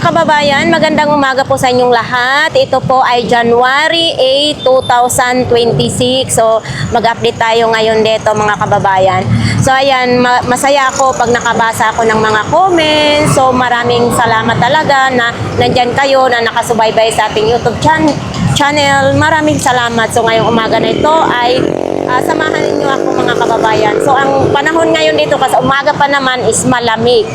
kababayan, magandang umaga po sa inyong lahat. Ito po ay January 8, 2026. So, mag-update tayo ngayon dito mga kababayan. So, ayan, masaya ako pag nakabasa ako ng mga comments. So, maraming salamat talaga na nandyan kayo na nakasubaybay sa ating YouTube channel. Maraming salamat. So, ngayong umaga na ito ay samahan niyo ako mga kababayan. So, ang panahon ngayon dito kasi umaga pa naman is malamig.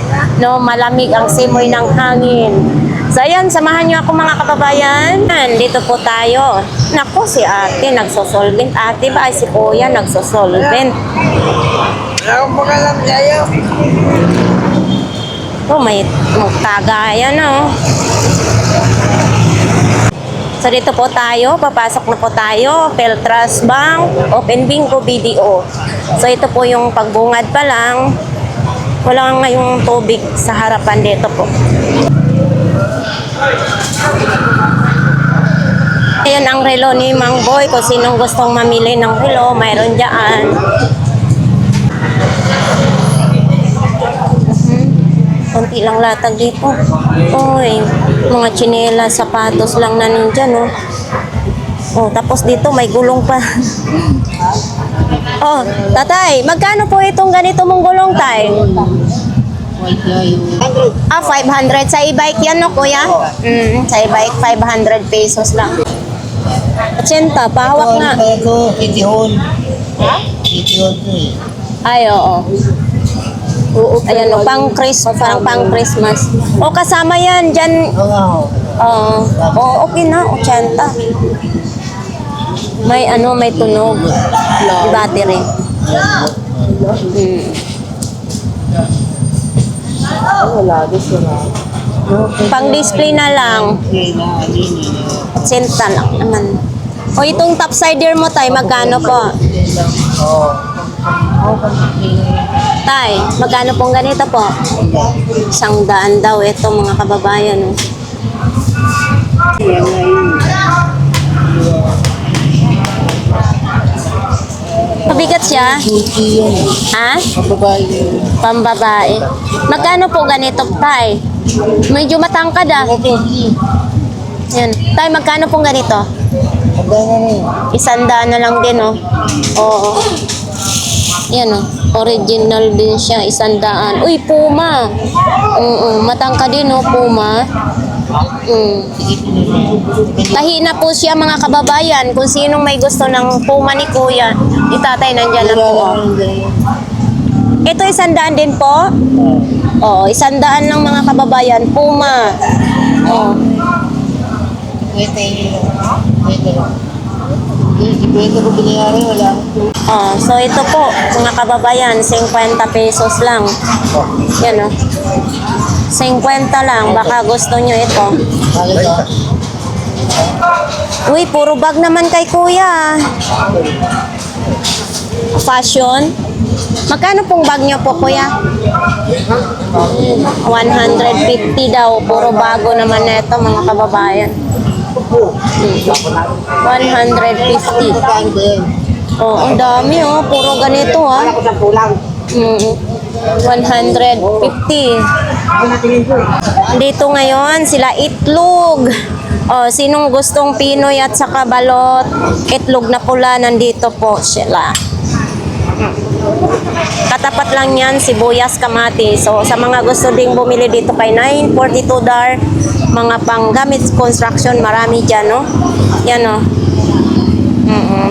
No, malamig ang simoy ng hangin. So, ayan, samahan niyo ako mga kababayan. Dito po tayo. Naku, si ate nagsosolvent. Ate ba ay si kuya nagsosolvent? Ako pa ka lang kayo. Oh, may magtagayan, no? So, dito po tayo. Papasok na po tayo. Peltras Bank, Open Bingo, BDO. So, ito po yung pagbungad pa lang. Wala ngayong tubig sa harapan dito po. Ayan ang relo ni Mang Boy. Kung sinong gustong mamili ng relo, mayroon dyan. Konti lang latag dito. Oy, mga tsinelas, sapatos lang na nandyan, oh. Oh, tapos dito may gulong pa. Oh, tatay, magkano po itong ganito mong gulong, tay? 500. 500 sa e-bike yan, no, kuya? Sa e-bike, 500 pesos lang. 80, pahawak nga. Ito, itihon. Itihon to eh. Ay, oo. Ayan, no, parang pang Christmas. O, kasama yan, dyan. Oo, okay na, 80. May may tunog. Battery. Pang display na lang. 80 lang naman. O, itong topsider mo, tay, magkano po? Tay, magkano pong ganito po? 100 daw ito mga kababayan. Oh. Mabigat siya? Ha? Pambabae. Magkano po ganito, tay? Medyo matangkad ah. Yan. Tay, magkano pong ganito? 100 na lang din, oh. Oo. Yan, oh. Original din siya, 100. Uy, Puma. Matangkad din, oh, Puma. Tahina po siya mga kababayan. Kung sinong may gusto ng Puma ni Kuya, itatay nandyan na po. Ito 100 din po? Oo, 100 lang mga kababayan. Puma. Oo. So ito po mga kababayan, 50 pesos lang. Yan, oh. 50 lang, baka gusto nyo ito. Uy, puro bag naman kay kuya. Fashion. Magkano pong bag nyo po, kuya? 150 daw. Puro bago naman na ito, mga kababayan. 150. Oh, ang dami, oh. Puro ganito, ah. 150. Dito ngayon, sila itlog. Oh, sinong gustong Pinoy at saka balot, itlog na pula, nandito po sila. Katapat lang yan, sibuyas, kamati. So, sa mga gusto ding bumili dito kay 942 dar, mga panggamit construction, marami dyan, no? Yan, no?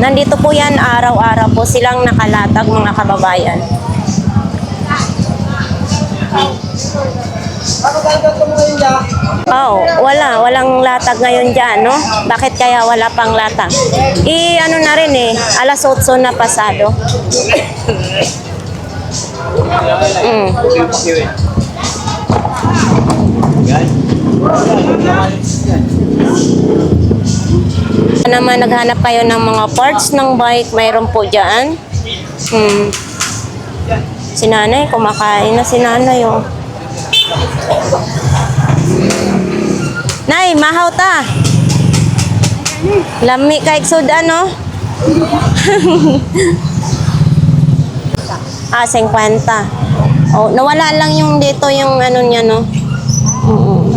Nandito po yan, araw-araw po silang nakalatag, mga kababayan. Oh, walang latag ngayon dyan, no? Bakit kaya wala pang latag? Ano na rin eh, alas 8 na pasado. Naman naghanap kayo ng mga parts ng bike, mayroon po dyan. Si nanay, kumakain na si nanay, oh. Nay, mahaw ta. Lami kay sudan, no? 50. Oh, nawala lang yung dito yung ano niya, no?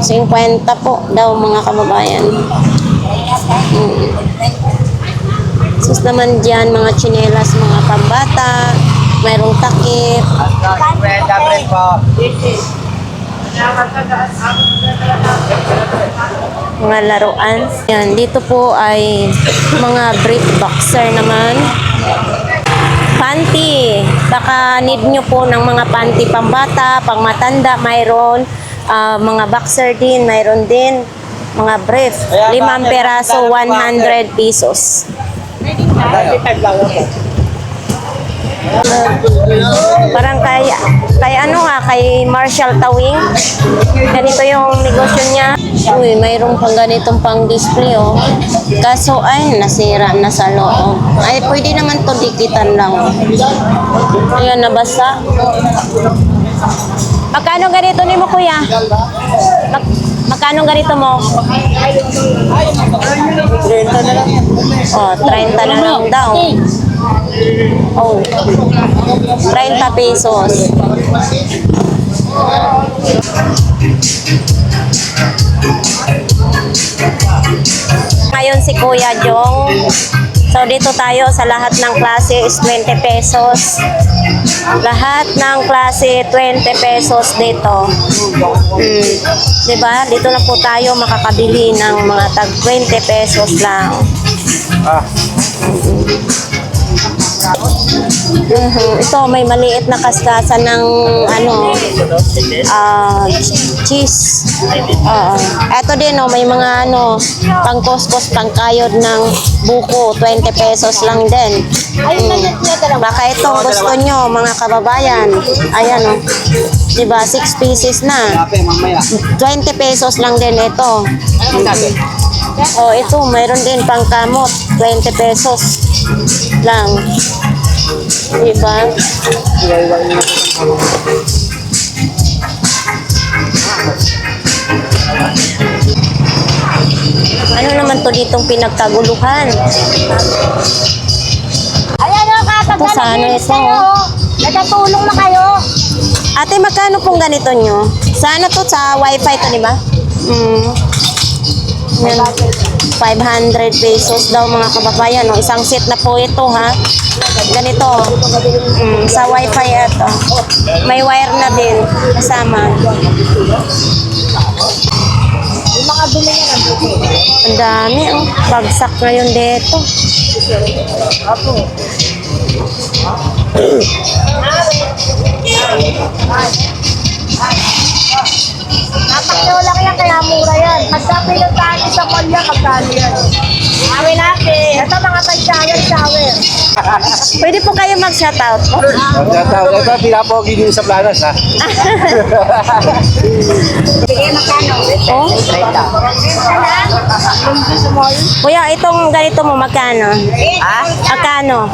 50 po daw mga kababayan. Sus naman dyan, mga tsinelas, mga pambata, mayroong takip. Mga laruan. Yan, dito po ay mga brief boxer naman. Panty. Baka need nyo po ng mga panty pambata, pang matanda, mayroon. Mga boxer din, mayroon din. Mga brief. 5 peraso, 100 pesos. Parang kay ano nga, kay Marshall Tawing. Ganito yung negosyo niya. Uy, mayroong pang ganitong pang display, oh. Kaso ay nasira na sa loob. Ay, pwede naman to dikitan lang. Ayan, nabasa. Magkano ganito ni mo, kuya? Magkano ganito mo? 30 na lang. Oh, 30 na lang daw. Oh, 30 pesos. Ngayon si Kuya Jong. So dito tayo sa lahat ng klase is 20 pesos. Lahat ng klase 20 pesos dito. Diba? Dito na po tayo makakabili ng mga tag 20 pesos lang. Ito may maliit na kaskasan ng ano cheese. Ito din may mga pang kuskus, pang kayod ng buko, 20 pesos lang din. Baka itong gusto nyo mga kababayan. Ayan diba 6 pieces na, 20 pesos lang din ito. Ito mayroon din pang kamot, 20 pesos lang. Diba? Ano naman to ditong pinagkaguluhan? Ayan o, Ito sana ito. Nagkatulong na kayo. Ate, magkano pong ganito nyo? Sana to sa wifi to, di ba? Yan. 500 pesos daw mga kababayan. Isang set na po ito ha. Ganito. Sa wifi ito. May wire na din kasama. Yung mga bili niya nandito. Ang dami bagsak ngayon dito. Napakyaw lang yan, kaya mura yan. Pagka pinuntahan niyo sa mall yan, magkano yan? Amin natin. Ito mga tag-shower. Pwede po kayo mag-shoutout po? Ito, pinapogi din sa planas, ha? Sige, magkano? Oh? 30 lang. Yung sa mall. Kuya, itong ganito mo, magkano? Ha? Magkano?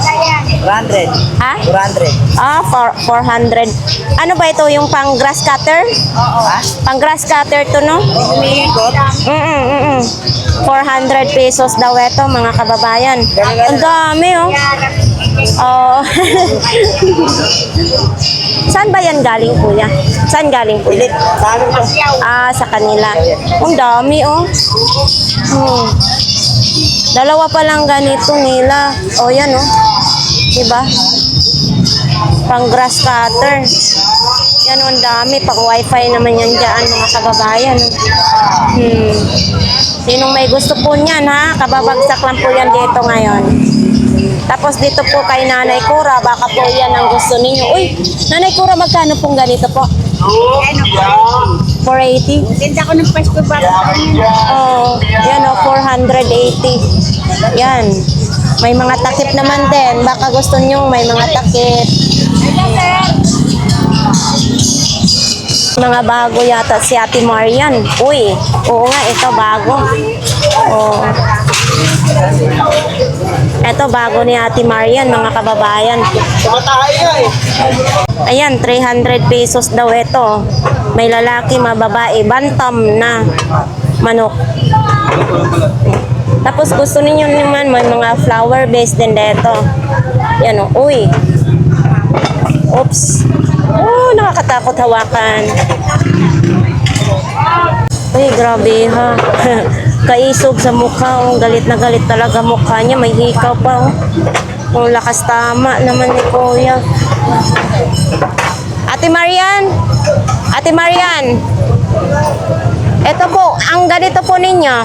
400. Ha? 400. 400. Ano ba ito? Yung pang grass cutter? Ha? Pang grass cutter to, no? Umiikot? 400 pesos daw ito, mga kababayan. Ang dami, oh. Oh. Saan ba yan galing, kuya? Saan galing, kuya? Sa amin to. Sa kanila. Ang dami, oh. Dalawa pa lang ganito nila. Oh, yan, oh. Diba? Pang grass cutter. Yan, ang dami. Pang wifi naman yan dyan, mga kababayan. Sinong may gusto po niyan, ha? Kababagsak lang po yan dito ngayon. Tapos dito po kay Nanay Cora, baka po yan ang gusto ninyo. Uy, Nanay Cora, magkano pong ganito po? 480? Tinda ko ng Pasko ba? Oh, yan o, 480. Yan. May mga takip naman din. Baka gusto nyo may mga takip. Mga bago yata si Ate Marian. Uy, oo nga, ito bago. Oh. Ito bago ni Ate Marian, mga kababayan. Ayan, 300 pesos daw ito. May lalaki, mababae, bantam na manok. Tapos gusto ninyo naman may mga flower base din dito. Yan o, uy. Oops. Oh, nakakatakot hawakan. Uy, grabe ha. Kaisog sa mukha. Oh. Galit na galit talaga mukha niya. May hikaw pa. Oh. Ang lakas tama naman ni Kuya. Ate Marian! Ate Marian! Ito po, ang ganito po ninyo.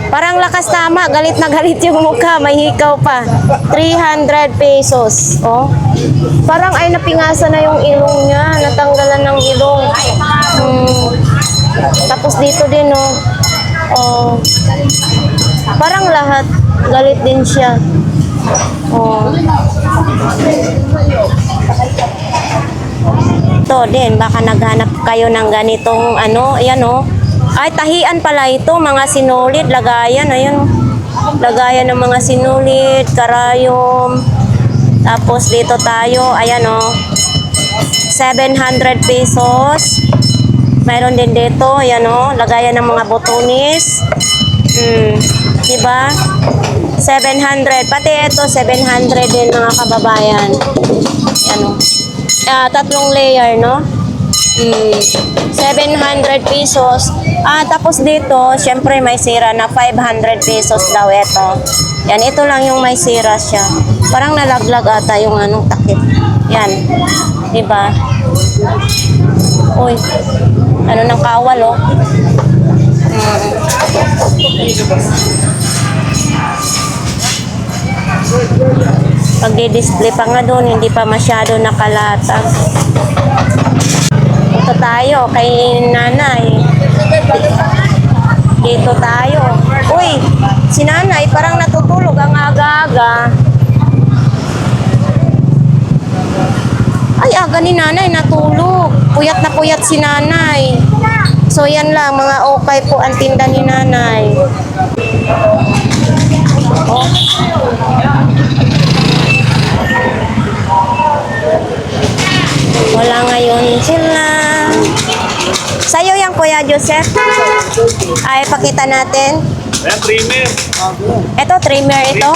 Parang lakas tama. Galit na galit yung mukha. May hikaw pa. 300 pesos. Oh. Parang ay napingasan na yung ilong niya. Natanggalan ng ilong. Tapos dito din, oh. Oh. Parang lahat. Galit din siya. Oh. Ito din, baka naghanap kayo ng ganitong ano, ayan oh. Ay, tahian pala ito, mga sinulid, lagayan, ayan oh. Lagayan ng mga sinulid, karayom. Tapos dito tayo, ayan oh. 700 pesos. Mayroon din dito, ayan oh, lagayan ng mga botones. Diba? 700. Pati ito, 700 din mga kababayan. Ayan oh. Tatlong layer, no? 700 pesos. Tapos dito, syempre may sira na 500 pesos daw ito. Yan, ito lang yung may sira siya. Parang nalaglag ata yung anong takip. Yan. Diba? Uy. Ano ng kawal, oh. Pagdi-display pa nga doon, hindi pa masyado nakalatag. Ito tayo, kay nanay. Dito tayo. Uy, si nanay parang natutulog ang aga-aga. Ay, aga ni nanay natulog. Puyat na puyat si nanay. So yan lang, mga okay po ang tinda ni nanay. Oh. Wala ngayon sila. Sa'yo yan, Kuya Joseph. Ay, pakita natin. Ayan, trimmer. Ito, trimmer ito.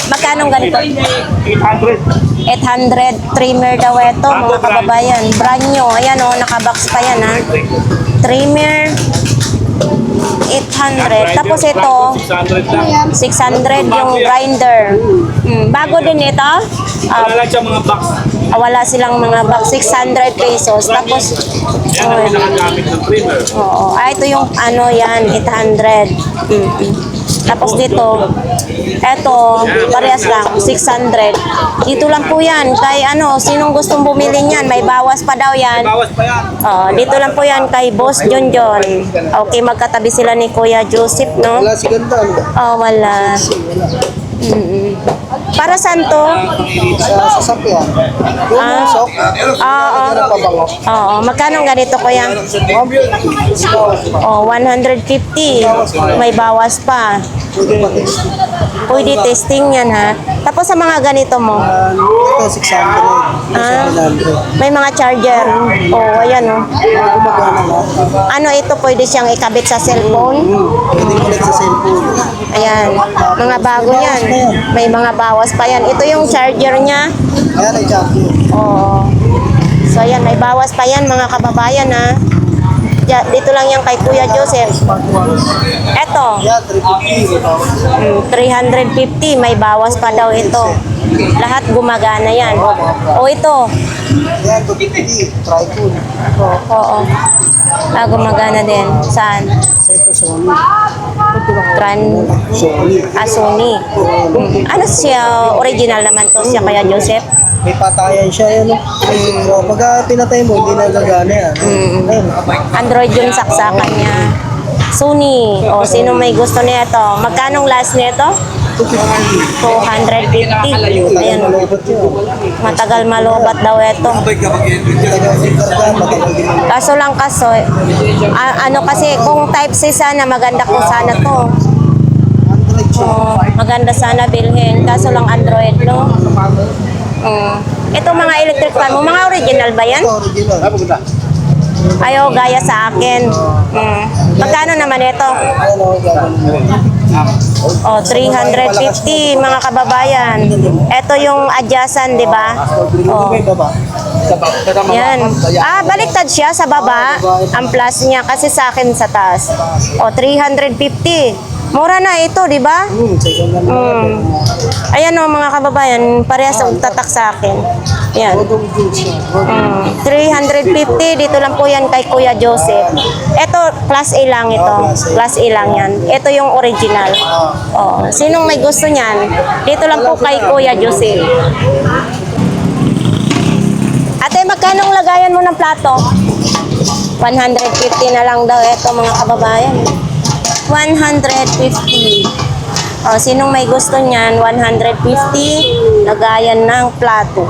Magkano ganito? 800. 800 trimmer daw ito, mga kababayan. Brand new. Ayan o, nakabox pa yan ha. Trimmer. 800. Tapos ito, 600 yung grinder. Bago din ito. Wala lang siya mga box. Wala silang mga box. 600 pesos. Tapos, Yan ang pinakamit ng trimmer. oo. Ito yung ano yan, 800. Tapos dito, eto, parehas lang, 600. Dito lang po yan. Kay ano, sinong gustong bumili niyan, may bawas pa daw yan. Bawas pa yan. Dito lang po yan kay Boss John John. Okay, magkatabi sila ni Kuya Joseph, no? Wala si ganda, no? Wala. Para saan to? Sa sasakyan. Yung sok. Oo. Pabango. Oo. Magkano ganito, Kuya? 150. May bawas pa. Pwede pa test. Pwede testing yan, ha? Tapos sa mga ganito mo, Ito, 600. Ito, 700. may mga charger. Ayan, oh. Gumagana na. Ano ito, pwede siyang ikabit sa cellphone? Pwede ulit sa cellphone. Ayan. Mga bago yan. May mga bawas pa yan. Ito yung charger niya. Ayan ay champion. Oo. So, ayan. May bawas pa yan, mga kababayan, ha? Dito lang yan kay Kuya Joseph. Eto. Ayan, 350. 350. May bawas pa daw ito. Lahat gumagana yan. O ito. Ayan, 250. Tripod. Oo. Gumagana din. Saan? Sa ito, Sony. Sony. Sony. Ano siya? Original naman to siya kaya Joseph? May patayan siya, yan. So, pag pinatay mo, hindi na gagana yan. Ayun. Android yung saksakan niya. Sony. O, sino may gusto nito? Magkanong last nito? 250. Ayan. Malobot yun. Matagal malobat daw ito. Kaso lang ano kasi, kung type C sana, maganda kung sana to. Android siya. Maganda sana bilhin. Kaso lang Android, no? Ito mga electric fan mo, mga original ba yan? Ito, original. Ayo, gaya sa akin. Magkano naman ito? Ayan o, gagawin. 350 mga kababayan. Ito yung adjacent, di ba? May baba. Yan. Baliktad siya sa baba. Ang plus niya kasi sa akin sa taas. O, 350. Mura na ito, di ba? Second hand na. Ayan o, mga kababayan, parehas ang tatak sa akin. Yan. Bodong jeans na. 350, dito lang po yan kay Kuya Joseph. Ito, class A lang ito. Class A lang yan. Ito yung original. Oh, sinong may gusto niyan? Dito lang po kay Kuya Joseph. Ate, magkano ang lagayan mo ng plato? 150 na lang daw ito, mga kababayan. 150. O, sinong may gusto niyan? 150 lagayan ng plato.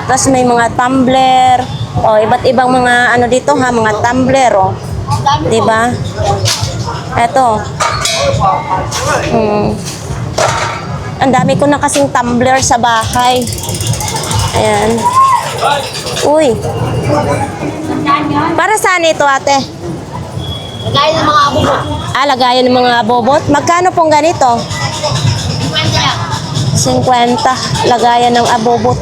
Tapos may mga tumbler. O, iba't ibang mga ano dito ha, mga tumbler o. 'Di ba? Ito. Ang dami ko na kasing tumbler sa bahay. Ayan. Uy. Para saan ito, ate? Lagay ng mga abo mo. Lagayan ng mga bobot. Magkano pong ganito? 50. Lagayan ng abobot.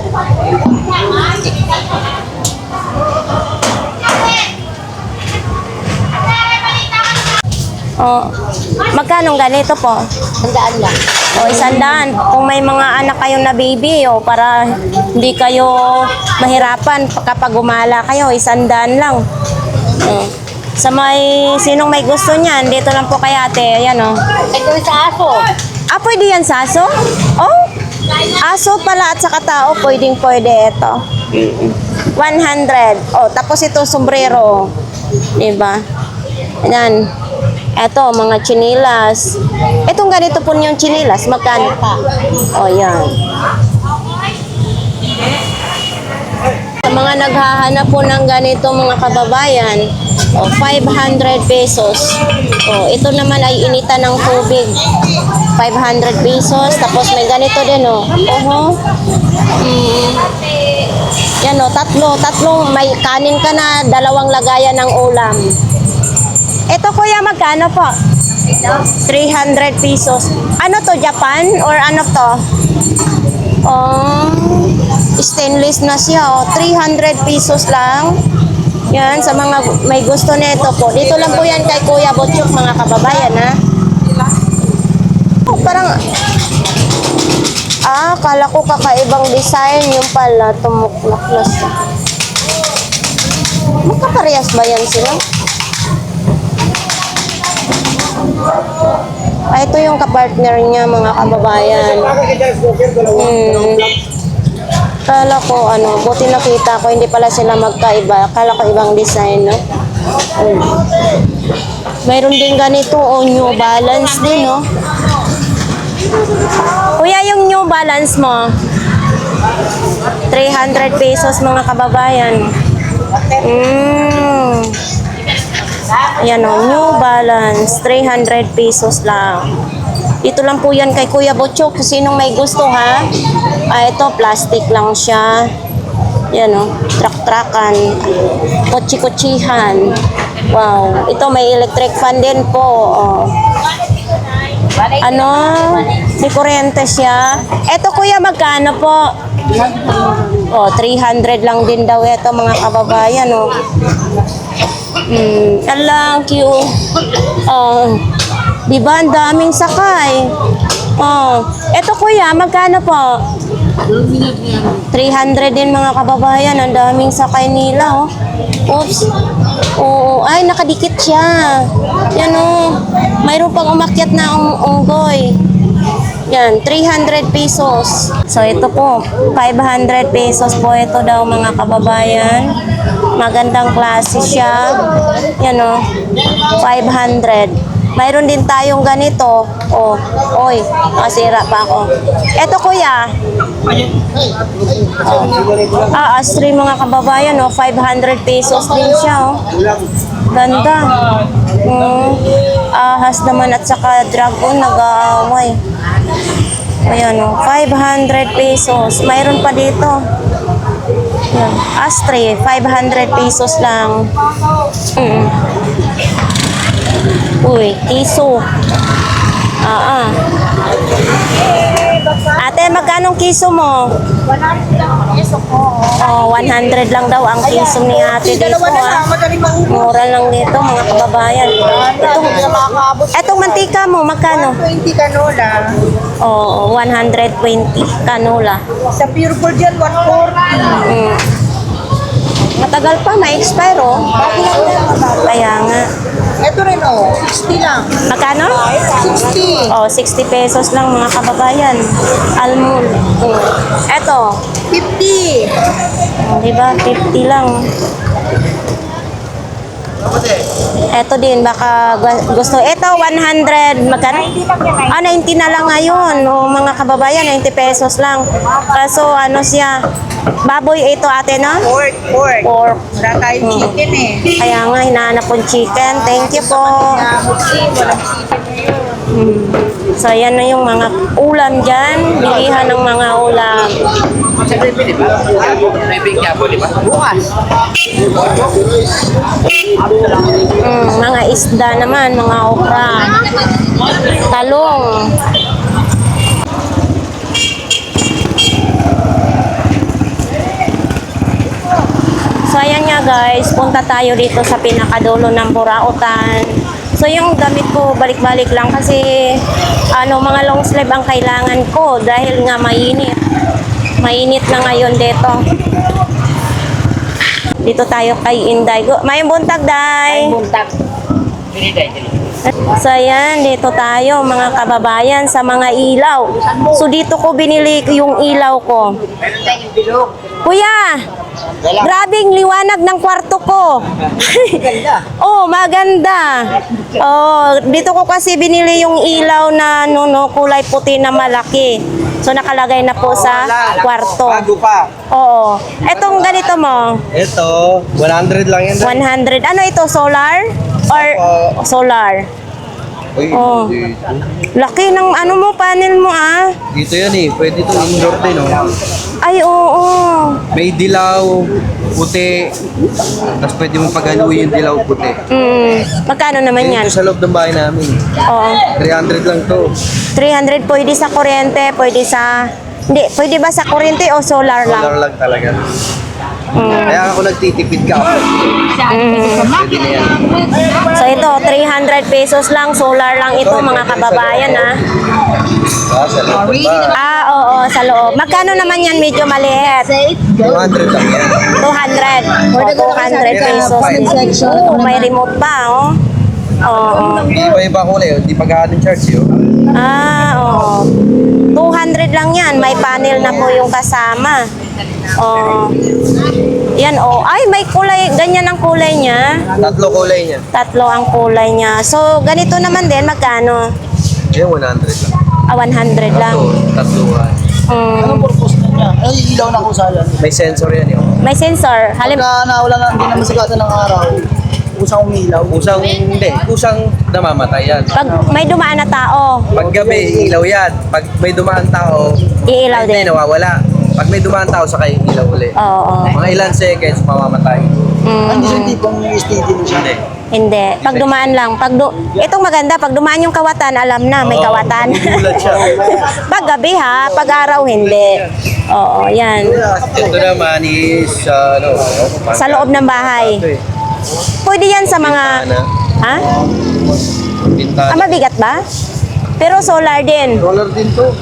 Oh, magkano ganito po? 100 lang. O, 100. Kung may mga anak kayong na baby, o para hindi kayo mahirapan kapag gumala kayo, 100 lang. Sa sinong may gusto niyan, dito lang po kay ate. Ayan o. Ito sa aso. Pwede yan sa aso? Oh, aso pala at saka tao, pwede ito. 100. Oh, tapos ito sombrero. Diba? Ayan. Ito, mga chinilas. Itong ganito po yung chinilas, magkano? Oh, yan. Sa mga naghahanap po ng ganito mga kababayan, 500 pesos. Ito naman ay initan ng tubig. 500 pesos. Tapos may ganito din Yan tatlo. May kanin ka na, 2 lagayan ng ulam. Ito kuya, magkano po? 300 pesos. Ano to, Japan? Or ano to? Stainless na siya. 300 pesos lang. Yan, sa mga may gusto nito po. Dito lang po yan kay Kuya Butchok, mga kababayan, ha? Parang, kala ko kakaibang design. Yung pala, tumuklak na siya. Magkaparehas ba yan sila? Ito yung kapartner niya, mga kababayan. Kala ko, buti nakita ko, hindi pala sila magkaiba. Kala ko ibang design, no? Mayroon din ganito, New Balance din, no? Kuya, yung New Balance mo, 300 pesos, mga kababayan. Ayan o, New Balance, 300 pesos lang. Dito lang po yan kay Kuya Butchok. Sinong may gusto, ha? Ito, plastic lang siya. Yan o, trak-trakan. Kutsi-kutsihan. Wow. Ito, may electric fan din po. May kuryente siya. Ito, kuya, magkano po? 300 lang din daw ito, mga kababayan, o. Cute. Diba, ang daming sakay. Ito kuya, magkano po? 300 din, mga kababayan. Ang daming sakay nila, Oops. Ay, nakadikit siya. Yan, mayroon pang umakyat na unggoy. Yan, 300 pesos. So, ito po, 500 pesos po ito daw, mga kababayan. Magandang klase siya. Yan, 500. Mayroon din tayong ganito. Masira pa ako. Ito, kuya. Astri, mga kababayan, 500 pesos din siya, Ganda. Ahas naman at saka dragon, nag-aaway. Ayan, 500 pesos. Mayroon pa dito. Ayan. Ashtray, 500 pesos lang. Uy, tiso. Ate, magkano kiso mo? 100 lang ang peso ko. Oh, 100 lang daw ang kiso ni ate dito. Dalawa na lang, Ah. madaling maubos. Mura lang dito, mga kababayan. Hindi na makakaabot. Etong mantika mo, magkano? 120 canola. Oo, 120 canola. Sa pure gold yan, 140. Mm. Matagal pa, ma-expire oh. Bago lang yan. Kaya nga. Ito rin oh, 60 lang. Magkano? 60. Oh, 60 pesos lang mga kababayan. Almond. Eto, 50. oh, diba? 50 lang. Eto din, baka gusto. Eto, 100. Magkano? 90 lang yan. Ah, 90 na lang ngayon. O, mga kababayan, 90 pesos lang. Kaso, ano siya? Baboy ito ate, no? Pork, pork. Pork. Wala tayong chicken eh. Kaya nga, hinahanap kong chicken. Thank you po. Muslim, walang chicken ngayon. So, ayan na yung mga ulam dyan. Bilihan ng mga ulam. Bukas. Mga isda naman, mga okra. Talong. So, ayan nga guys. Punta tayo dito sa pinakadulo ng Burautan. So, yung damit ko, balik-balik lang kasi mga long sleeve ang kailangan ko dahil nga mainit. Mainit na ngayon dito. Dito tayo kay Inday. Mayong buntag, Day. Buntag. So, ayan, dito tayo, mga kababayan, sa mga ilaw. So, dito ko binili yung ilaw ko. Meron tayong bilog. Kuya, grabing liwanag ng kwarto ko. Oh, maganda. Oh, dito ko kasi binili yung ilaw na kulay puti na malaki. So, nakalagay na po sa kwarto. Bago pa. Oo. Etong ganito mo, Ito, 100 lang yan. 100. Ano ito, solar? Or solar? Uy, Oh. dito. Laki ng mo, panel mo ah. Dito yan eh. Pwede ito indoor din oh. Ay, oo. May dilaw, puti. Tapos pwede mo paghaluin yung dilaw puti. Magkano naman yan? Ito sa loob ng bahay namin. Oo. 300 lang to. 300 pwede sa kuryente, pwede sa... Hindi, pwede ba sa kuryente o solar lang? Solar lang talaga. Kaya ako nagtitipid ka. Pwede na yan. So ito, 300 pesos lang, solar lang ito mga kababayan ha. Sa loob ng bahay. Ah, oo, sa loob. Magkano naman yan medyo maliit? 200 lang yan. 200. O, 200 pesos. Oo, may remote pa, oh. Oo. Iba-iba kulay. Hindi pag-aanong charge yun. Ah, oo. 200 lang yan. May panel na po yung kasama. Oh. Yan, oh. Ay, may kulay. Ganyan ang kulay niya. Tatlo kulay niya. Tatlo ang kulay niya. So, ganito naman din. Magkano? Yan, 100 lang. Ah, 100 lang. Tatluhan. Mm. Purpose na niya. Ay, ilaw na ko sa yan. May sensor yan yun. May sensor. Halim, Pagka nawala na, hindi naman sigatan ng araw, usang umilaw. Kusang, hindi. Kusang namamatay yan. pag may dumaan na tao, Pag gabi, ilaw yan. Pag may dumaan tao, iilaw hindi, din. nawawala. Pag may dumaan tao, saka yung ilaw ulit. Oo. Mga ilan seconds, mamamatay. Mm. Hindi siya tipong steady na siya. Hindi. Hindi. Pag dumaan lang. Itong maganda, pag dumaan yung kawatan, alam na may kawatan. Magugulat siya. Pag gabi ha, pag araw hindi. Oo, yan. Ito naman is, Sa loob ng bahay. Ito eh. Pwede yan sa mga... Bintana. Ha? Bintana. Ah, mabigat ba? Pero solar din. Roller din to.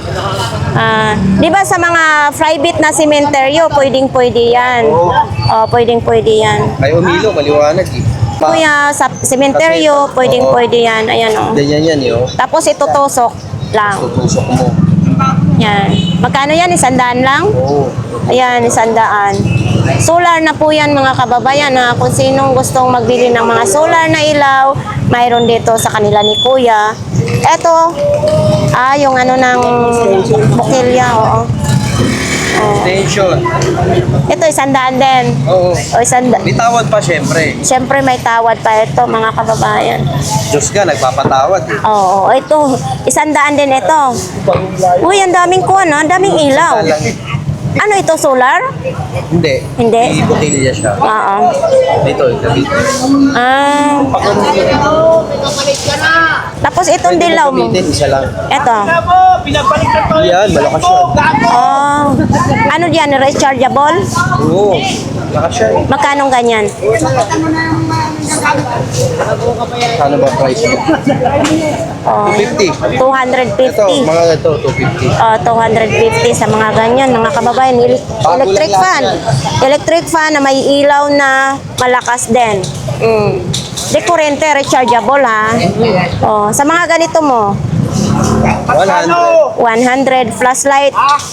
Di ba sa mga private na sementeryo, pwedeng-pwede yan. Oh, pwedeng-pwede yan. Ay, umilo, maliwanag eh. Kuya, sa sementeryo, pwedeng-pwede yan. Ayan oh. Ganyan yan yun. Tapos ito tusok lang. Tutusok mo. Yan. Magkano yan? 100 lang? Oo. Ayan, 100. Solar na po yan mga kababayan na kung sinong gustong magbili ng mga solar na ilaw, mayroon dito sa kanila ni Kuya. Eto, yung ng bukilya, oo. Extension. Ito, 100 din. Oo. O, 100. May tawad pa syempre. Siyempre may tawad pa ito mga kababayan. Diyos ka, nagpapatawad eh. Oo, ito, 100 din ito. Uy, ang daming kuwan, ang daming ilaw. Lang, Ano ito, solar? Hindi. Hindi. Botilya siya. Oo. Dito, Cavite. Ah, tapos itong dilaw mo. Gamitin, isa lang. Ito. Yan, malakas yan. Oh. Ano diyan, rechargeable? Oo, malakas siya eh. Magkano ganyan? Ano ba price mo? Oh, 250. 250. Ito, mga ito, 250. 250 sa mga ganyan, mga kababayan. Electric lang fan. yan. Electric fan na may ilaw na malakas din. Di kurente, rechargeable ha. Oh, sa mga ganito mo, 100. 100 flashlight.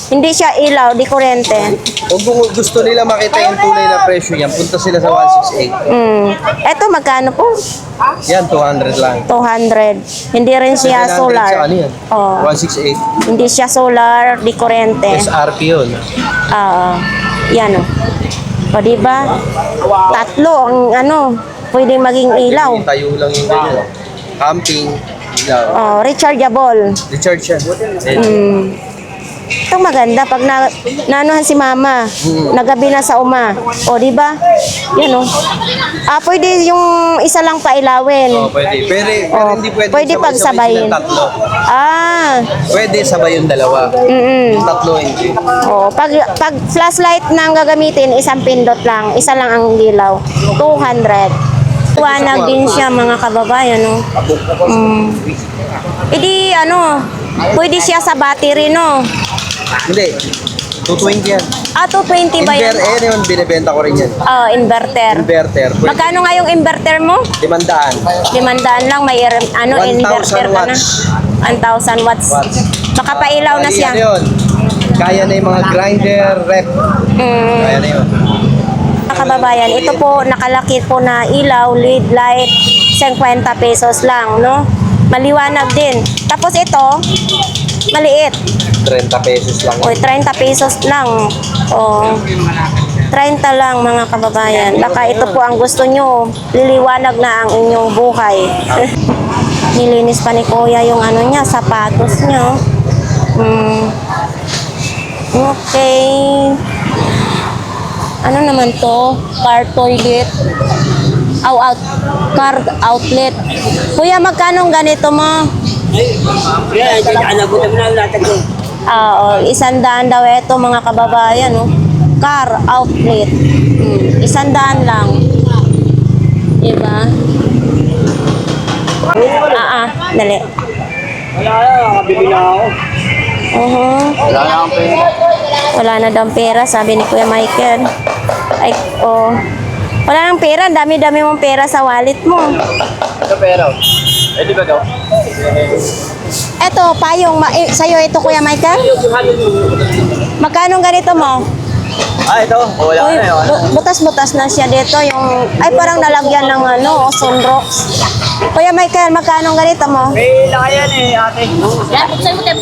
Hindi siya ilaw, di kurente. Kung gusto nila makita yung tunay na presyo yan, punta sila sa 168. Eto, magkano po? Yan, 200 lang. 200. Hindi rin siya 700 solar. sa ano yan? Oh, 168. hindi siya solar, di kurente. SRP yun. Oo. Yan o. O diba? Tatlo ang ano, pwedeng maging ilaw. Tayo lang yung ganyan. Camping, ilaw. Oh, rechargeable. Recharge siya. Ito maganda pag naanuhan si mama, nagabi na sa uma. O diba? Yan o. Pwede yung isa lang pailawin. Oh, pwede. Pero hindi pwede, Pwede sabay-sabay pagsabayin. silang tatlo. Pwede sabay yung dalawa. Yung tatlo hindi. Pag flashlight na ang gagamitin, isang pindot lang. Isa lang ang dilaw. 200. Tuwanag din siya mga kababayan, no? Hindi, pwede siya sa battery, no? Hindi. 220 yan. 220 ba yan? Yun, binibenta ko rin yan. Inverter. Inverter. Pwede. Magkano nga yung inverter mo? 500. 500 lang, may 1,000 inverter ka na. watts. 1,000 watts. Makapailaw na Bali, siya. ano yun? Kaya na yung mga grinder, rep. Kaya na yun. Mga kababayan, ito po, nakalaki po na ilaw, LED light, 50 pesos lang, no? Maliwanag din. Tapos ito, maliit. 30 pesos lang. Oy, 30 pesos lang. Oh. 30 lang mga kababayan. Baka ito po ang gusto nyo. Liliwanag na ang inyong buhay. Nilinis pa ni Kuya yung ano niya, sapatos niya. Okay. Ano naman to? Car toilet. Car outlet. Kuya, magkano ganito mo? Oo, 100 daw ito mga kababayan, no? Car outlet. 100 lang. Diba? Dali. Wala na, nakabili na ako. Wala na akong pera. Wala na daw pera, sabi ni Kuya Michael. Ay, wala nang pera, dami-dami mong pera sa wallet mo. Ito pera. Eh, di ba daw? Eto, payong, sa'yo ito Kuya Michael? Magkano ganito mo? Ito. Wala Uy, na yun. butas-butas na siya dito. Parang nalagyan ng sunrocks. Kuya Michael, magkano ganito mo? May lakayan eh, ate. Yan, buksan mo tayo.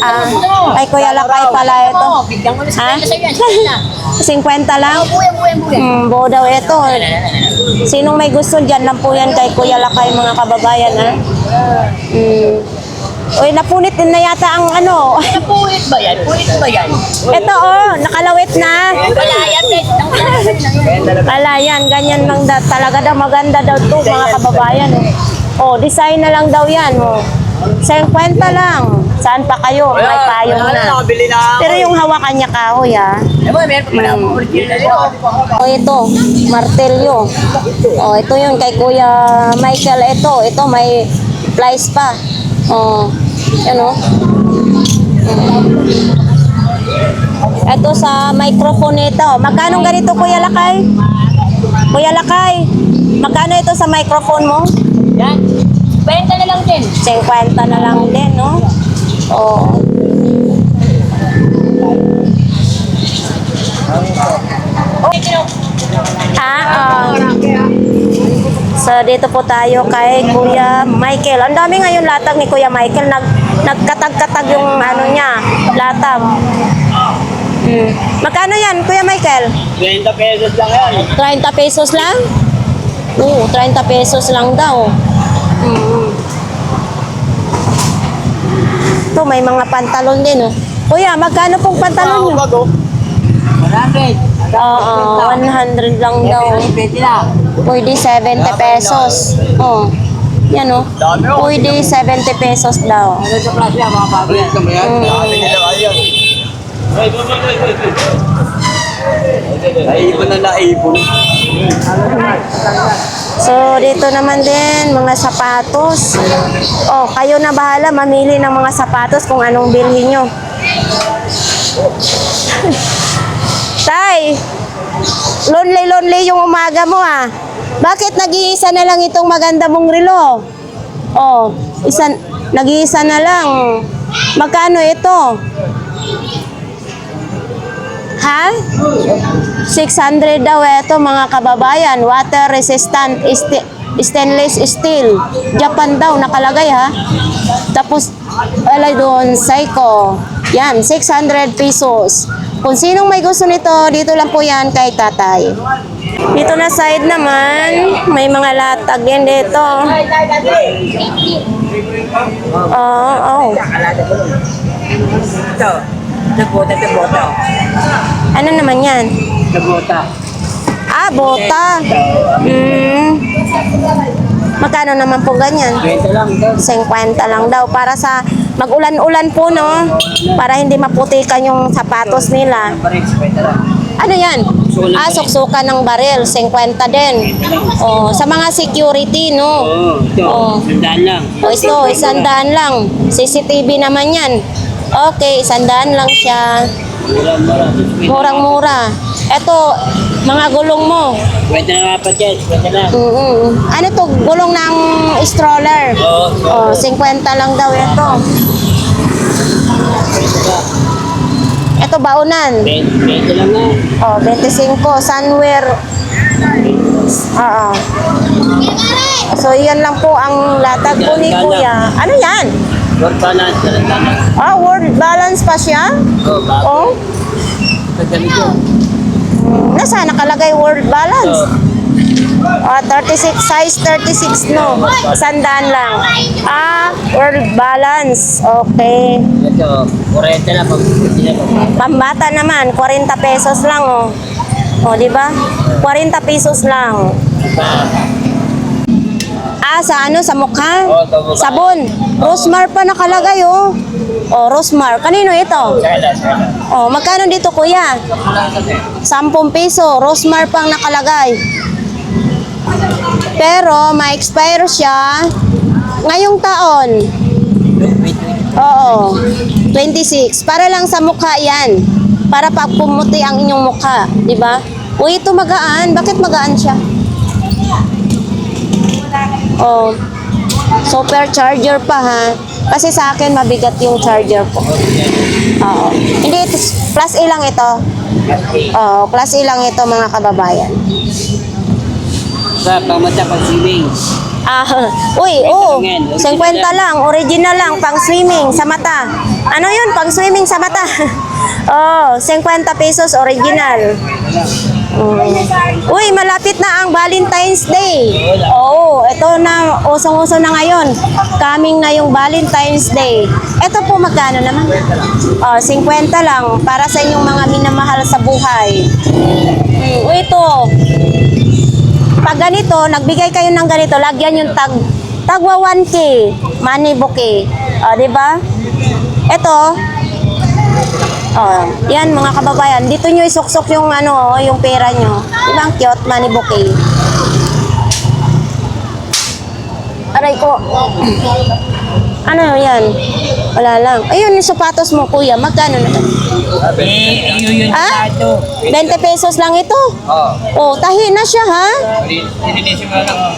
Ay, Kuya Lakay pala ito. Bigyan ko na Ha? sa sa'yo yan. 50 lang? Buya. Buo daw ito. Sinong may gusto dyan lang po yan kay Kuya Lakay, mga kababayan, ha? Uy, napunit din na yata ang ano. Puwit ba yan? Ito, nakalawit na. Wala yan, Wala yan, ganyan lang talaga daw, maganda daw to mga kababayan. Design na lang daw yan. 50 lang. Saan pa kayo? May payong na. Nakabili na ako. Pero yung hawakan niya kahoy, ha? Meron pa pala akong original yun. Ito, martelyo. Ito yun kay Kuya Michael. Ito may plies pa. Yan o. Ito sa microphone ito. Magkano ganito, Kuya Lakay? Kuya Lakay, magkano ito sa microphone mo? Yan. 20 na lang din. 50 na lang din, no? So, dito po tayo kay Kuya Michael. Ang dami ngayon latag ni Kuya Michael. Nagkatag-katag yung ano niya, latag. Magkano yan, Kuya Michael? 20 pesos lang yan. 30 pesos lang? 30 pesos lang daw. Ito, may mga pantalon din, oh. Kuya, magkano pong pantalon nyo? Oo, 100 lang daw. Pwede 70 pesos. Oh. Yan oh. Pwede 70 pesos daw. Naipon na naipon. So, dito naman din, mga sapatos. Oh, kayo na bahala mamili ng mga sapatos kung anong bilhin nyo. Tay, lonely yung umaga mo ah. Bakit nag-iisa na lang itong maganda mong relo? Oh, nag-iisa na lang. Magkano ito? Ha? 600 daw ito mga kababayan. Water resistant stainless steel. Japan daw nakalagay ha. Tapos alay doon, Seiko. Yan, 600 pesos. Kung sinong may gusto nito, dito lang po yan kay tatay. Dito na side naman, may mga latag din dito. Oh. Nabota. Ano naman yan? Nabota. Ah, bota. Magkano naman po ganyan? 20 lang daw. 50 lang daw para sa mag-ulan-ulan po no, para hindi maputikan yung sapatos nila. Parex, 20 lang. Ano yan? Ah, suksukan ng baril, 50 din. Oh, sa mga security no. Ito. Oh. Sandaan lang. O ito, 100 lang. CCTV naman yan. Okay, 100 lang siya. Mura. Murang-mura. Ito, mga gulong mo. 20 na apat yan. 20 lang. Ano to? Gulong ng stroller. Oh, 50 lang daw ito. Ito baunan. 20 lang na. Oh, 25. Sunwear. Oo. So, yan lang po ang latag po ni Kuya. Ano yan? Work balance na lang. Ah, word balance pa siya? Oh. Ganito. Nasa nakalagay word balance? 36, size 36 no. 100 lang. Ah, word balance. Okay. Ito, 40 lang. Pambata naman, 40 pesos lang oh. Oh, di ba? 40 pesos lang. Ah, sa ano? Sa mukha? Oo, sa mukha. Sabon. Rosmar pa nakalagay oh. Oh, Rosmar. Kanino ito? Oh, magkano dito kuya? 10 piso. Rosmar pang nakalagay. Pero, ma-expire siya ngayong taon. Oo. 26. Para lang sa mukha yan. Para pag pumuti ang inyong mukha. Di ba? Uy, ito magaan. Bakit magaan siya? Oh. Super charger pa ha. Kasi sa akin mabigat yung charger ko. Oo. Hindi, ito, plus A lang ito. Oo, plus A lang ito mga kababayan. Sa pamata pang swimming. Ah, uy, oh, 50 lang, original lang, pang swimming sa mata. Ano yun, pang swimming sa mata? Oh, 50 pesos original. Uy, malapit na ang Valentine's Day. Oo, ito na, usong-uso na ngayon. Coming na yung Valentine's Day. Ito po magkano naman? Oh, 50 lang para sa inyong mga minamahal sa buhay. Uy, ito. Pag ganito, nagbigay kayo ng ganito, lagyan yung tagwa 1K, money bouquet. O, di ba? Ito, oh, yan mga kababayan, dito nyo isuksok yung ano, yung pera nyo. Di ba ang cute, money bouquet? Aray ko. Ano yan? Wala lang. Ayun, yung sapatos mo, kuya. Magkano naman? Yun Ah? 20 pesos lang ito? Oh, tahi na siya, ha?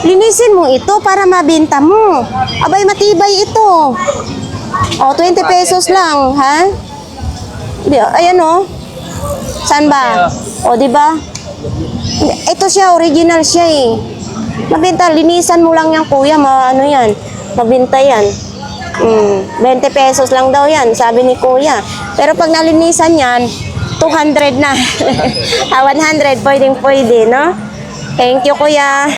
Linisin mo ito para mabenta mo. Abay, matibay ito. Oh, 20 pesos lang, ha? Ayan, oh. Saan ba? Oh, di ba? Ito siya, original siya, eh. Mabenta, linisan mo lang yan, kuya. Ano yan? Mabenta yan. 20 pesos lang daw yan, sabi ni kuya. Pero pag nalinisan yan, 200 na. 100, pwede, no? Thank you, kuya.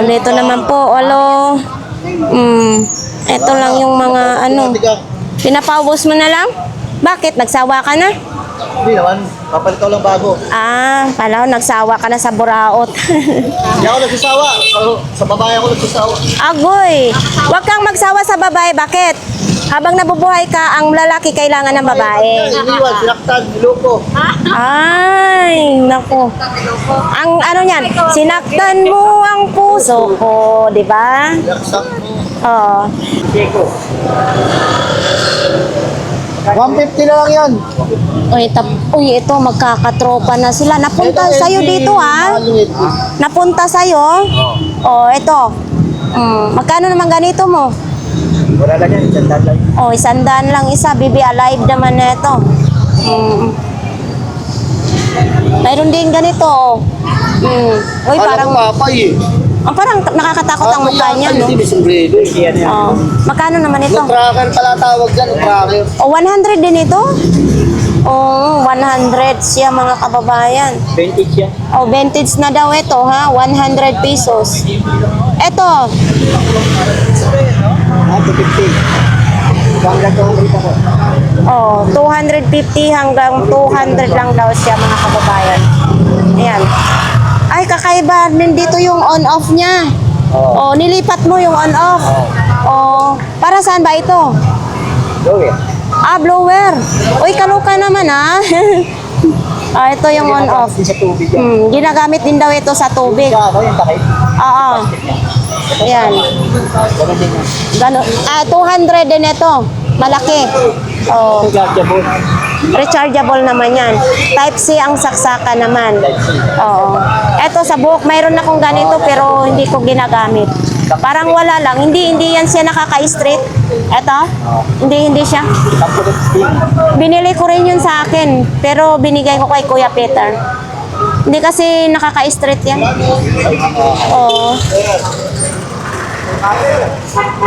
Dito naman po, alo. Ito lang yung mga ano. Pinapaubos mo na lang? Bakit? Nagsawa ka na? Hindi naman, papalit ko lang bago. Ah, pala nagsawa ka na sa buraot. Hindi ako nagsasawa. Sa babae ako nagsasawa. Agoy, wag kang magsawa sa babae. Bakit? Habang nabubuhay ka, ang lalaki kailangan ng babae. Iniwan, sinaktan, niloko. Ay, nako. Ang ano niyan, sinaktan mo ang puso ko, di ba? Sinaktan mo. Oo. 150 na lang yan. Uy, ito, magkakatropa na sila. Napunta sa'yo dito, ha? Napunta sa'yo? Oh, ito. Magkano naman ganito mo? Wala lang yan, isang lang. Oh, 100 lang isa. Bibi alive naman na ito. Mayroon din ganito, oh. Uy, parang, papay eh. parang nakakatakot ang mukha niya, no? Hindi, may sombrero. Oh. Magkano naman ito? Tracker pala tawag dyan, tracker. Oh, 100 din ito? Oh, 100 siya mga kababayan. Vintage yan. Oh, vintage na daw ito, ha? 100 pesos. Ito, Ah, 250. Bangga to ang kita ko. oh, 250 hanggang 200 lang daw siya mga kababayan. Ayan. Ay, kakaiba din dito yung on-off niya. Oh, nilipat mo yung on-off. Oh, para saan ba ito? Go eh. Ah, blower. Uy, kaluka naman, ha? Ah, ito yung on-off. Sa tubig yan. Ginagamit din daw ito sa tubig. Kaya ako yung takip. Oo. Ayan. Ganun din yan. Gano, 200 din ito. Malaki. Oh, Chargeable. rechargeable naman yan. Type C ang saksaka naman. Oo. Ito sa buhok, mayroon akong ganito pero hindi ko ginagamit. Parang wala lang. Hindi yan siya nakaka-straight. Ito? Hindi siya. Binili ko rin yun sa akin. Pero binigay ko kay Kuya Peter. Hindi kasi nakaka-straight yan. Oo.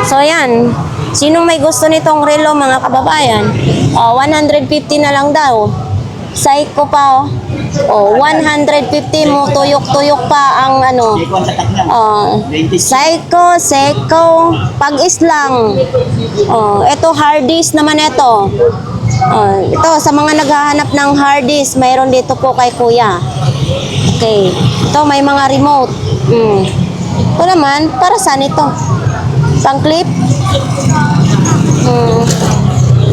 So yan, sinong may gusto nitong relo mga kababayan? 150 na lang daw. Psycho pa, oh. 150 mo, tuyok-tuyok pa ang ano. Psycho, Seiko, pag-islang. Ito harddisk naman ito. Ito, sa mga naghahanap ng harddisk, mayroon dito po kay Kuya. Okay. Ito, may mga remote. Ito naman, para saan ito? Pang clip?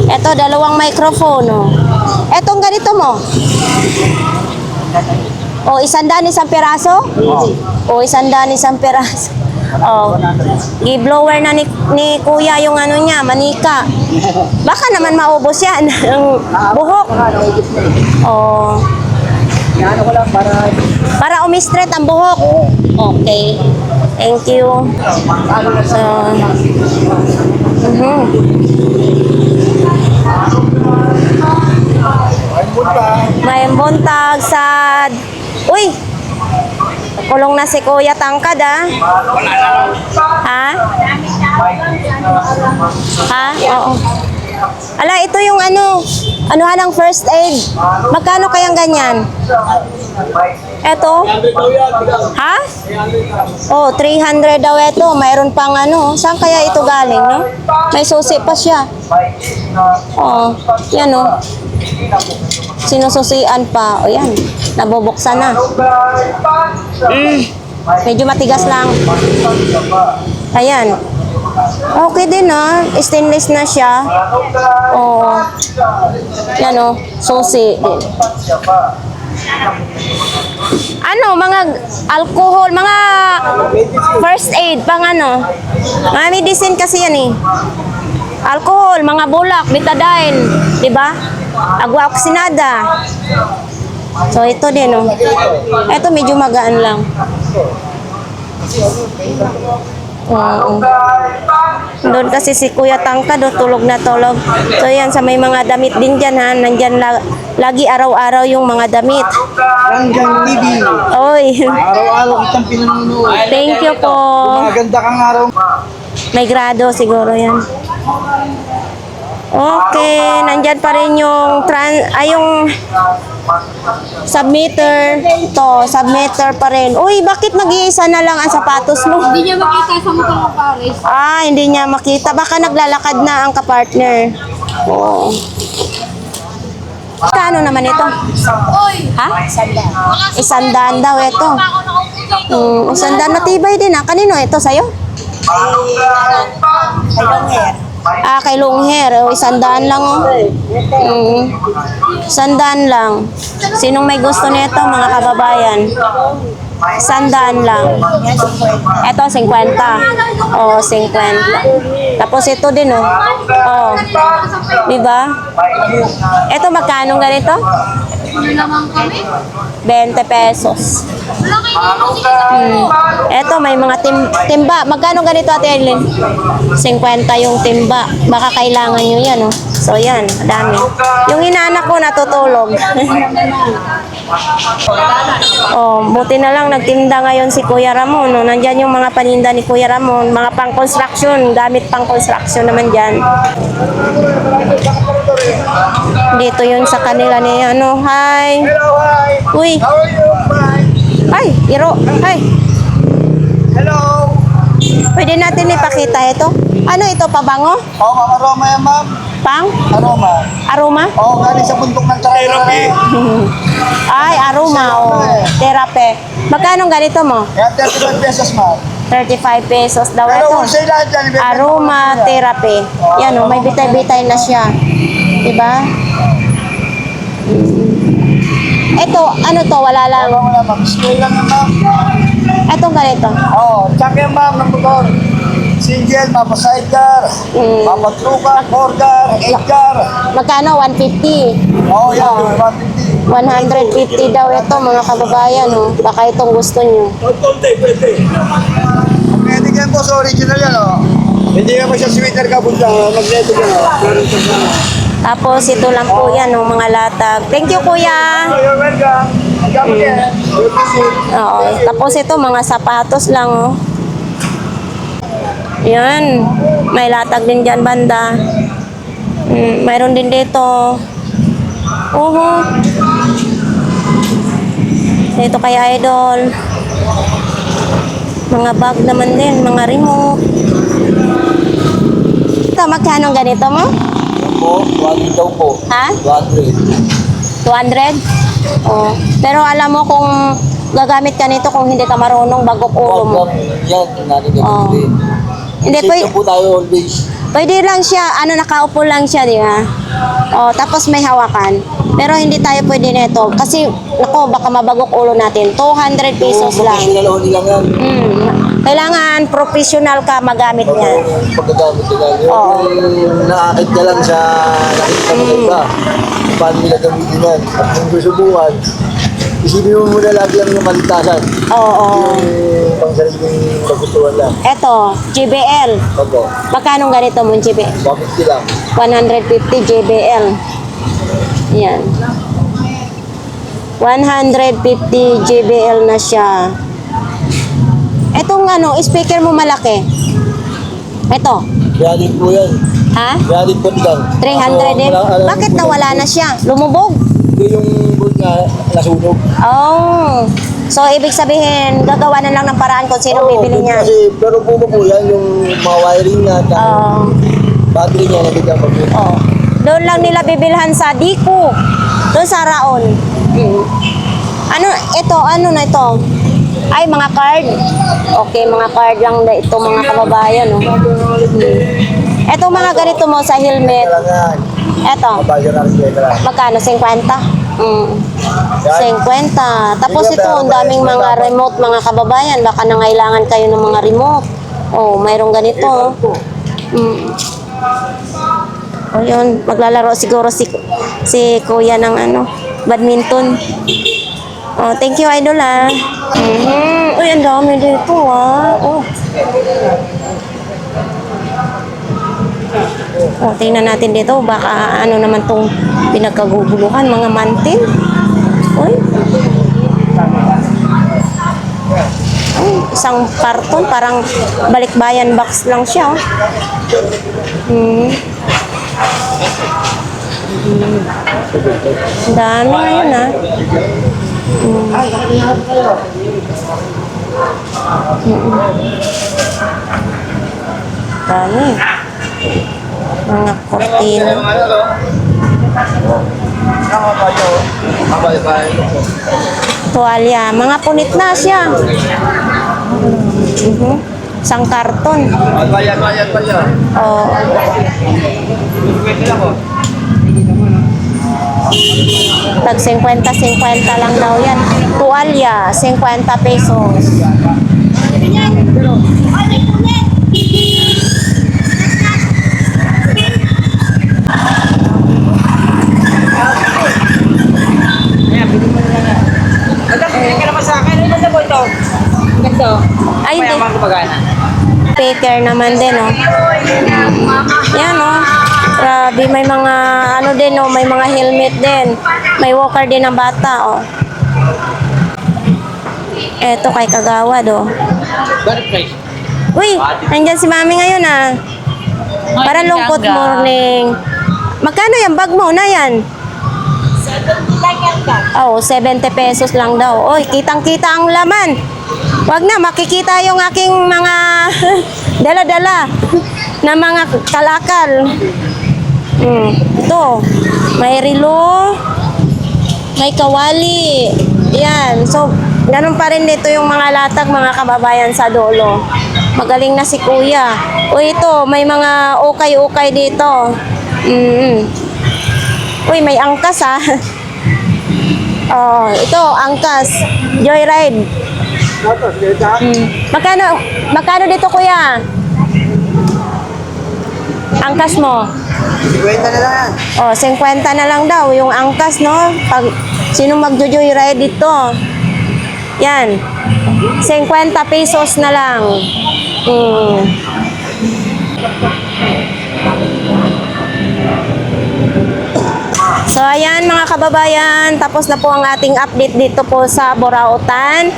Ito, dalawang microphone. Oh. Etong ganito mo? O, 100 isang peraso? O, 100 isang peraso. Oh. I-blower na ni Kuya yung ano niya, manika. Baka naman maubos yan. Ang buhok. Oh. Ano ko lang Para umi-straight ang buhok. Okay. Thank you. May buntag sad. Uy! Kulong na si Kuya Tangkad, ah. Ha? Ha? Oo. Ala, ito yung ano ng first aid. Magkano kayang ganyan? Eto? Ha? Oh, 300 daw ito. Mayroon pang ano. Saan kaya ito galing, no? May susi pa siya. Oh, yan, oh. Sinususian pa. O, yan. Nabubuksan na. Medyo matigas lang. Ayan. Okay din, ah. Stainless na siya. Oh. Yan, oh. Susi din. Ano, mga alcohol, mga first aid, pang ano. Mga medicine kasi yan eh. Alcohol, mga bulak, betadine, di ba? Agua oxinada. So ito din, oh. Ito medyo magaan lang. Wow. Doon kasi si Kuya Tangkad, tulog na tulog. So yan, sa may mga damit din dyan, ha. Nandyan lagi araw-araw yung mga damit. Hanggang TV. Oy. Araw-araw kitang pinununood. Thank you po. Maganda kang araw. May grado siguro yan. Okay, nandyan pa rin yung yung submitter. Ito, submitter pa rin. Uy, bakit nag-iisa na lang ang sapatos mo? Hindi niya makita sa mukha ng pares. Ah, hindi niya makita. Baka naglalakad na ang kapartner. Oo. Kano naman ito? Ha? 100 daw ito. 100 matibay din ah. Kanino ito sa'yo? Ah, kay long hair. Oh, 100 lang oh. 100 lang. Sinong may gusto nito mga kababayan? 100 lang. Ito 50. Oh, 50. Tapos ito din oh. Oh. 'Di ba? Ito magkano ganito? 20 pesos. Ito may mga timba. Magkano ganito Ate Eileen? 50 yung timba. Baka kailangan nyo yan oh. So yan, madami. Yung inaanak ko natutulog. Oh, buti na lang nagtinda ngayon si Kuya Ramon. No? Nandyan yung mga paninda ni Kuya Ramon. Mga pang-construction. Gamit pang-construction naman dyan. Dito yun sa kanila ni ano. Hi. Uy. Hi, Iro. Hi. Hello! Pwede natin ipakita ito. Ano ito, pabango? Oo, ma'am, aroma yan, ma'am. Pang? Aroma. Aroma? Oo, galing sa bundok ng Therapy. Ay, aroma. Oh. Therapy. Magkano ganito mo? Yan, 35 pesos, ma'am. 35 pesos daw Pero ito. wholesale lahat yan. ibebenta ko Aroma lang yan. therapy. Yan oh, may bitay-bitay na siya. Diba? Ito, ano to? Wala lang. Wala, wala, ma'am. Spray lang yan, ma'am. Itong ganito. Oo, check yan, ma'am, ng motor. Single, mapa sidecar, mapa trucker, 4-car, 8-car. Magkano? 150. Oo, yan, Oo. 150. 150 daw ito mga kababayan. Oh. Baka itong gusto nyo. Magnetic yan po, so original yan, oh. Hindi naman siya sweeter ka, punta. Magnetic yan, oh. Tapos ito lang po yan, oh, mga latag. Thank you, kuya. You're welcome. Come again. Oo. Tapos ito, mga sapatos lang, oh. Yan. May latag din dyan, banda. Mayroon din dito. Dito kay Idol. Mga bag naman din, mga remote. Ito, magkano ganito mo? Po, 1 daw po. Ha? 100. 200? Oh. Pero alam mo kung gagamit ka nito kung hindi ka marunong bagok ulo mo. Yan, natin Oo. din. Hindi, Safe na po tayo always. pwede lang siya, nakaupo lang siya, di ba? Oh, tapos may hawakan. Pero hindi tayo pwede nito. Kasi, nako, baka mabagok ulo natin. 200 pesos lang. Professional only lang yan. Kailangan professional ka magamit niya. Pagkagamit nila. Oo. Yung nakakit ka lang sa nakikita mo iba. Paano nila gamitin yan. At kung gusto buwan, isipin mo muna lagi lang yung kaligtasan. Oo. Yung pang sariling kagustuhan lang. Eto, JBL. Opo. Magkano ganito mo, JBL? 150 lang. 150 JBL. Yan. 150 JBL na siya. Etong speaker mo malaki. Ito. Reality po yan. Ha? Reality po lang. 300 din. Bakit nawala na siya? Lumubog? Ito yung board nga nasunog. Oh. So, ibig sabihin, gagawa na lang ng paraan kung sino bibili niya. Kasi, pero po yan, yung mga wiring nga, Oh. battery niya, nabigyan mo po. Oh. Doon lang nila bibilhan sa Diku. Doon sa Raon. Ano na ito? Ay, mga card. Okay, mga card lang na ito, mga kababayan. Oh. Ito mga ganito mo sa helmet. Kailangan, Ito. mabagyan na rin lang. Magkano? 50? 50. Tapos ito, ang daming mga remote, mga kababayan. Baka nangailangan kayo ng mga remote. Oh, mayroong ganito. O yun, maglalaro siguro si kuya ng badminton. Oh, thank you, Idol, ah. Uy, ang dami dito, ah. Oh. Oh, tingnan natin dito. Baka naman tong pinagkaguguluhan, mga mantin. Uy. Ay, isang karton, parang balikbayan box lang siya. Ang dami ngayon, ah. Dami. Mga kortina. Tuwalya. Mga punit na siya. Isang karton. Bayad pa siya. Oh. Tag 50-50 lang daw yan. Tuwalya, 50 pesos. Ay, hindi. Speaker naman din, oh. Yan, oh. Grabe, may mga, ano din, oh, may mga helmet din. May walker din ng bata, oh. Eto kay Kagawad, oh. Uy, nandyan si Mami ngayon, ah. Para lungkot morning. Magkano yung bag mo na yan? Oh, 70 pesos lang daw. Oy, kitang-kita ang laman. Wag na, makikita yung aking mga dala-dala na mga kalakal. Ito, may relo, may kawali. Yan. So, ganun pa rin dito yung mga latag, mga kababayan sa dulo. Magaling na si Kuya. O ito, may mga ukay-ukay dito. Uy, may angkas, ah. Oh, ito, angkas. Joyride. Magkano dito, Kuya? Angkas mo? 50 na lang yan. Oh, 50 na lang daw yung angkas, no? Pag sino magjo-joyride dito? Yan. 50 pesos na lang. So ayan mga kababayan, tapos na po ang ating update dito po sa Burautan.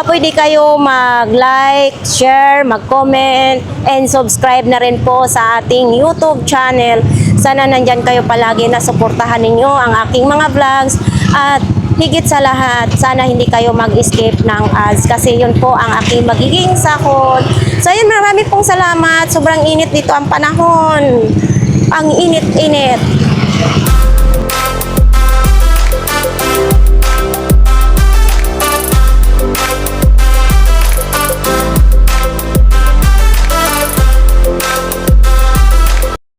Pwede kayo mag-like, share, mag-comment, and subscribe na rin po sa ating YouTube channel. Sana nandyan kayo palagi na suportahan ninyo ang aking mga vlogs. At higit sa lahat, sana hindi kayo mag-escape ng ads kasi yun po ang aking magiging sahod. So ayun, marami pong salamat. Sobrang init dito ang panahon. Ang init-init.